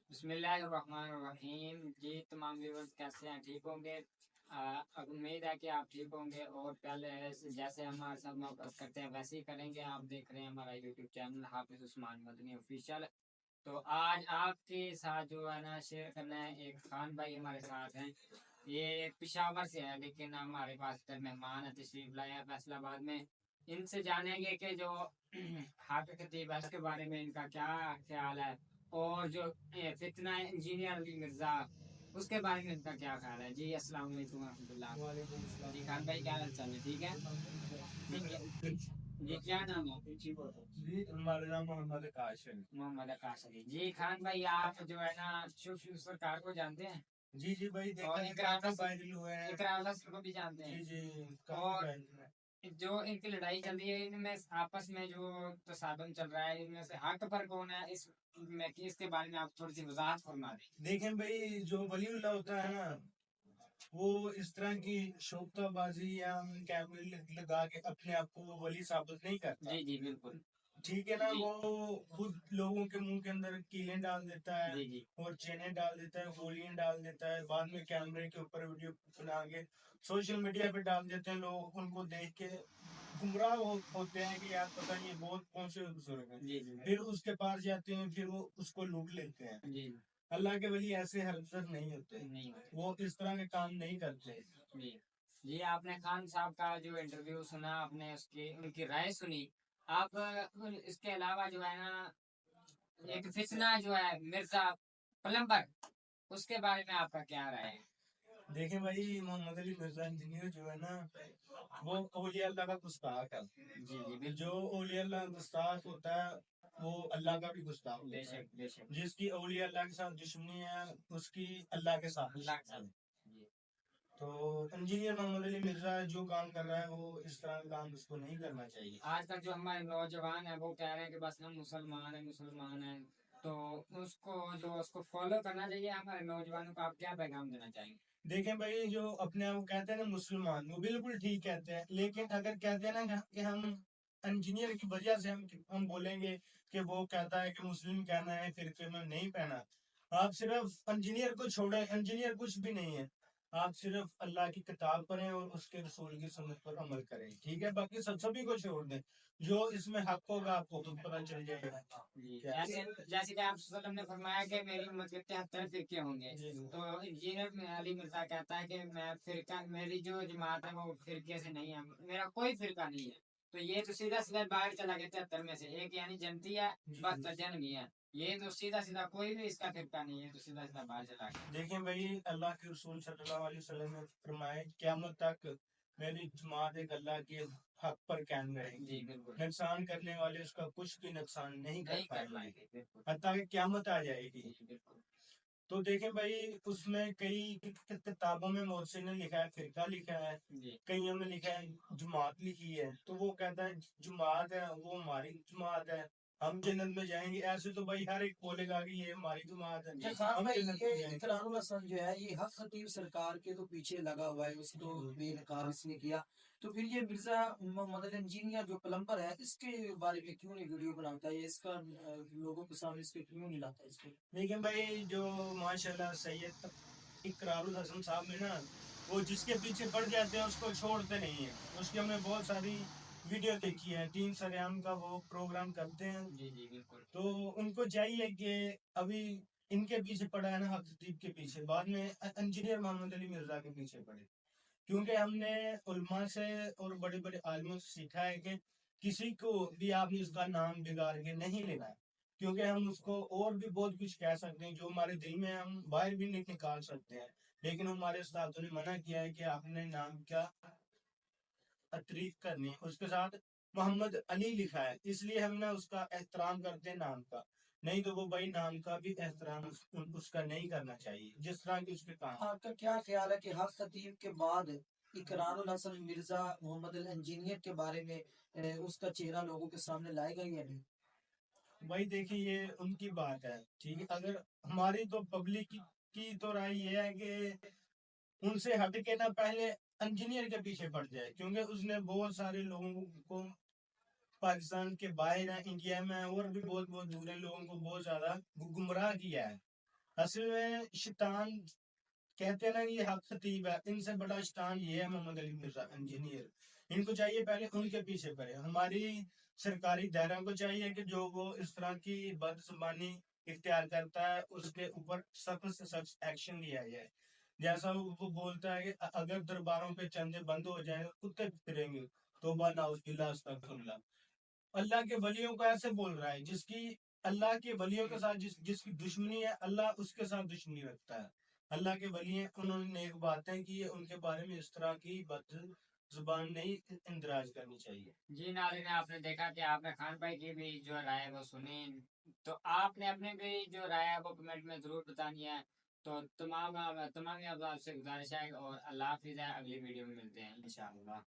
بسم اللہ الرحمن الرحیم. جی تمام ویورز کیسے ہیں؟ ٹھیک ہوں گے. امید ہے کہ آپ ٹھیک ہوں گے اور پہلے جیسے ہمارے ساتھ محبت کرتے ہیں ویسے ہی کریں گے. آپ دیکھ رہے ہیں ہمارا یوٹیوب چینل حافظ عثمان مدنی آفیشیل. تو آج آپ کے ساتھ جو ہے نا شیئر کرنا ہے. ایک خان بھائی ہمارے ساتھ ہیں. یہ پشاور سے ہے لیکن ہمارے پاس ادھر مہمان ہے، تشریف لائے ہیں فیصل آباد میں. ان سے جانیں گے کہ جو حافظ خطیب ہے اس کے بارے میں ان کا کیا خیال ہے، اور جو فتنہ انجینئر علی مرزا اس کے بارے میں ان کا کیا خیال ہے. جی السلام علیکم ورحمۃ اللہ. وعلیکم السلام. جی خان بھائی کیا حال چال ہے؟ ٹھیک ہے. جی کیا نام ہے؟ جی ہمارا نام محمد کاش ہے. محمد عکاش علی. جی خان بھائی آپ جو ہے نا شوف سرکار کو جانتے ہیں؟ جی جی بھائی اور دیکھا وائرل ہوئے ہیں. اقرا کو بھی جانتے ہیں؟ جی جی اور وائرل ہے. جو ان کی لڑائی چل رہی ہے ان میں آپس میں جو تصادم چل رہا ہے ان میں سے حق پر کون ہے، اس کے بارے میں آپ تھوڑی سی وضاحت فرما دیں. دیکھیں بھائی جو ولی اللہ ہوتا ہے نا وہ اس طرح کی شوکتہ بازی یا کیمرے لگا کے اپنے آپ کو وہ ولی ثابت نہیں کرتا. جی جی بالکل ٹھیک ہے نا. وہ خود لوگوں کے منہ کے اندر کیلیں ڈال دیتا ہے اور چینیں ڈال دیتا ہے، گولیاں ڈال دیتا ہے، بعد میں کیمرے کے اوپر ویڈیو بنا کے سوشل میڈیا پہ ڈال دیتے ہیں. لوگ ان کو دیکھ کے گمراہ ہوتے ہیں کہ یار پتہ نہیں بہت کون سے بزرگ ہیں. پھر اس کے پاس جاتے ہیں، پھر وہ اس کو لوٹ لیتے ہیں. اللہ کے ولی ایسے حرکت نہیں ہوتے، وہ اس طرح کے کام نہیں کرتے. جی آپ نے خان صاحب کا جو انٹرویو سنا، آپ نے ان کی رائے سنی. آپ اس کے علاوہ جو ہے نا ایک فتنہ جو ہے مرزا پلمبر، اس کے بارے میں آپ کا کیا رائے ہے؟ دیکھیں بھائی محمد علی مرزا انجینئر جو ہے نا وہ اولیاء اللہ کا گستاخ ہے. جی جو اولیاء اللہ کا گستاخ ہوتا ہے وہ اللہ کا بھی گستاخ ہوتا ہے. جس کی اولیاء اللہ کے ساتھ دشمنی ہے اس کی اللہ کے ساتھ. تو انجینئر محمد علی مرزا جو کام کر رہا ہے وہ اس طرح کا کام اس کو نہیں کرنا چاہیے. آج تک جو ہمارے نوجوان ہیں وہ کہہ رہے ہیں کہ بس ہم مسلمان ہیں، تو اس کو فالو کرنا چاہیے. ہمارے نوجوانوں کو آپ کیا پیغام دینا چاہیں گے؟ دیکھیں بھائی جو اپنے آپ کو کہتے ہیں نا مسلمان، وہ بالکل ٹھیک کہتے ہیں، لیکن اگر کہتے ہیں نا کہ ہم انجینئر کی وجہ سے ہم بولیں گے کہ وہ کہتا ہے کہ مسلم کہنا ہے فرقے میں نہیں پہنا. آپ صرف انجینئر کو چھوڑیں، انجینئر کچھ بھی نہیں ہے. آپ صرف اللہ کی کتاب پڑھیں اور اس کے رسول کی سنت پر عمل کریں. ٹھیک ہے، باقی سبھی کو چھوڑ دیں. جو اس میں حق ہوگا آپ کو خود پتہ چل جائے گا. جیسے کہ آپ صلی اللہ علیہ وسلم نے فرمایا کہ میری امت کے 73 فرقے ہوں گے. تو انجینئر علی مرزا کہتا ہے کہ میں فرقہ، میری جو جماعت ہے وہ فرقے سے نہیں ہے، میرا کوئی فرقہ نہیں ہے. تو یہ تو سیدھا سیدھا باہر چلا گیا 73 میں سے ایک، یعنی جنتی ہے، بس جنمی ہے. یہ تو سیدھا سیدھا کوئی بھی اس کا فرقہ نہیں ہے، تو سیدھا سیدھا باہر چلا گیا. دیکھیں بھائی اللہ کے رسول صلی اللہ علیہ وسلم نے فرمایا قیامت تک میری جماعت ایک اللہ کے حق پر قائم رہے گی. نقصان کرنے والے اس کا کچھ بھی نقصان نہیں کر پائیں گے حتیٰ کہ قیامت آ جائے گی. تو دیکھیں بھائی اس میں کئی کتابوں میں محسن نے لکھا ہے فرقہ لکھا ہے، کئیوں میں لکھا ہے جماعت لکھی ہے. تو وہ کہتا ہے جماعت ہے وہ ہماری جماعت ہے، ہم جنت میں جائیں گے. ایسے تو بھائی ہر ایک بولے گا کہ یہ ہماری جماعت ہے. اقرار الحسن جو ہے یہ حق خطیب سرکار کے تو پیچھے لگا ہوا ہے، اس کو بے نقاب اس نے کیا. تو پھر یہ مرزا محمد علی انجینئر جو پلمبر ہے اس کے بارے میں کیوں نہیں ویڈیو بناتا ہے؟ اس کا لوگوں کے سامنے اس کے کیوں نہیں لاتا اس کو؟ لیکن بھائی جو ماشاءاللہ سید اقرار الحسن صاحب میں نا وہ جس کے پیچھے پڑ جاتے ہیں اس کو چھوڑتے نہیں ہیں. اس کی ہم نے بہت ساری ویڈیو دیکھی ہے، ٹیم سریام کا وہ پروگرام کرتے ہیں. تو ان کو چاہیے کہ ابھی ان کے پیچھے پڑا ہے نا حق خطیب کے پیچھے، بعد میں انجینئر محمد علی مرزا کے پیچھے پڑے. کیونکہ ہم نے علماء سے اور بڑے بڑے عالموں سے سیکھا ہے کہ کسی کو بھی آپ نے اس کا نام بگاڑ کے نہیں لینا ہے. کیونکہ ہم اس کو اور بھی بہت کچھ کہہ سکتے ہیں جو ہمارے دل میں ہم باہر بھی نہیں نکال سکتے ہیں، لیکن ہمارے استادوں نے منع کیا ہے کہ آپ نے نام کا تعریف کرنی ہے. اس کے ساتھ محمد علی لکھا ہے، اس لیے ہم نے اس کا احترام کرتے ہیں نام کا. نہیں تو وہ بھائی نام کا بھی احترام اس کا نہیں کرنا چاہیے جس طرح کی اس کے کام. آپ کا کیا خیال ہے کہ حق خطیب کے بعد اقرار الحسن مرزا محمد علی انجینئر کے بارے میں اس کا چہرہ لوگوں کے سامنے لائے گا یا نہیں؟ بھائی دیکھیں یہ ان کی بات ہے، ٹھیک ہے. اگر ہماری تو پبلک کی تو رائے یہ ہے کہ ان سے ہٹ کے نہ پہلے انجینئر کے پیچھے پڑ جائے، کیونکہ اس نے بہت سارے لوگوں کو پاکستان کے باہر ہیں، انڈیا میں اور بھی بہت بہت دور لوگوں کو بہت زیادہ گمراہ کیا ہے. اصل میں شیطان کہتے ہیں نا یہ حق خطیب ہے، ان سے بڑا شیطان یہ ہے محمد علی مرزا انجینئر. ان کو چاہیے پہلے ان کے پیچھے پڑے. ہماری سرکاری دائروں کو چاہیے کہ جو وہ اس طرح کی بد زبانی اختیار کرتا ہے اس کے اوپر سخت سے سخت ایکشن لیا جائے. جیسا وہ بولتا ہے کہ اگر درباروں پہ چندے بند ہو جائیں کتے پھریں گے، توبہ نعوذ باللہ استغفر اللہ. اللہ کے ولیوں کو ایسے بول رہا ہے جس کی اللہ کے ولیوں کے ساتھ جس کی دشمنی ہے، اللہ اس کے ساتھ دشمنی رکھتا ہے. اللہ کے ولی ہیں، انہوں نے ایک باتیں کی ہے، ان کے بارے میں اس طرح کی بد زبان نہیں اندراج کرنی چاہیے. جی ناظرین، آپ نے دیکھا کہ آپ نے خان بھائی کی بھی جو رائے ہے وہ سنی، تو آپ نے اپنے بھی جو رائے ہے وہ کمنٹ میں ضرور بتانی ہے. تو تمام آپ سے گزارش ہے اور اللہ حافظ ہے، اگلی ویڈیو میں ملتے ہیں انشاءاللہ.